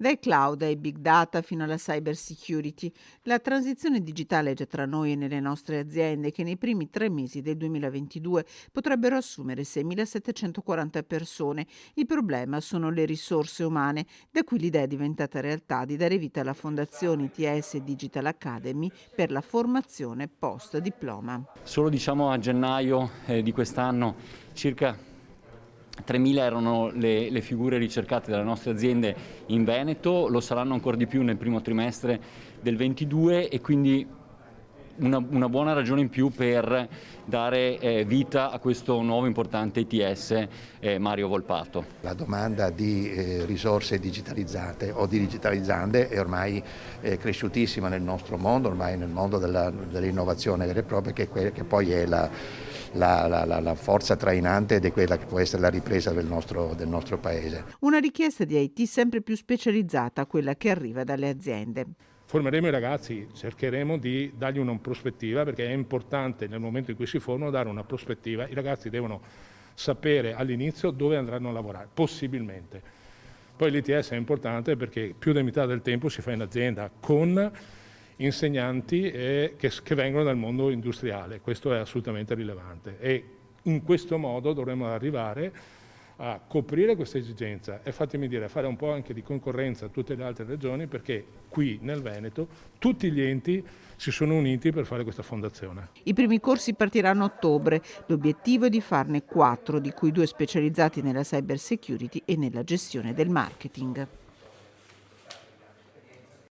Dai cloud ai big data fino alla cyber security, la transizione digitale è già tra noi e nelle nostre aziende che nei primi 3 mesi del 2022 potrebbero assumere 6.740 persone. Il problema sono le risorse umane, da cui l'idea è diventata realtà di dare vita alla fondazione ITS Digital Academy per la formazione post diploma. Solo a gennaio di quest'anno circa 3.000 erano le figure ricercate dalle nostre aziende in Veneto, lo saranno ancora di più nel primo trimestre del 22 e quindi una buona ragione in più per dare vita a questo nuovo importante ITS Mario Volpato. La domanda di risorse digitalizzate o digitalizzande è ormai cresciutissima nel nostro mondo, ormai nel mondo dell'innovazione vera e propria, che poi è la forza trainante di quella che può essere la ripresa del nostro paese. Una richiesta di IT sempre più specializzata, quella che arriva dalle aziende. Formeremo i ragazzi, cercheremo di dargli una prospettiva, perché è importante nel momento in cui si formano dare una prospettiva. I ragazzi devono sapere all'inizio dove andranno a lavorare, possibilmente. Poi l'ITS è importante perché più della metà del tempo si fa in azienda con insegnanti che vengono dal mondo industriale. Questo è assolutamente rilevante e in questo modo dovremo arrivare a coprire questa esigenza e fatemi dire, a fare un po' anche di concorrenza a tutte le altre regioni, perché qui nel Veneto tutti gli enti si sono uniti per fare questa fondazione. I primi corsi partiranno a ottobre. L'obiettivo è di farne 4, di cui 2 specializzati nella cyber security e nella gestione del marketing.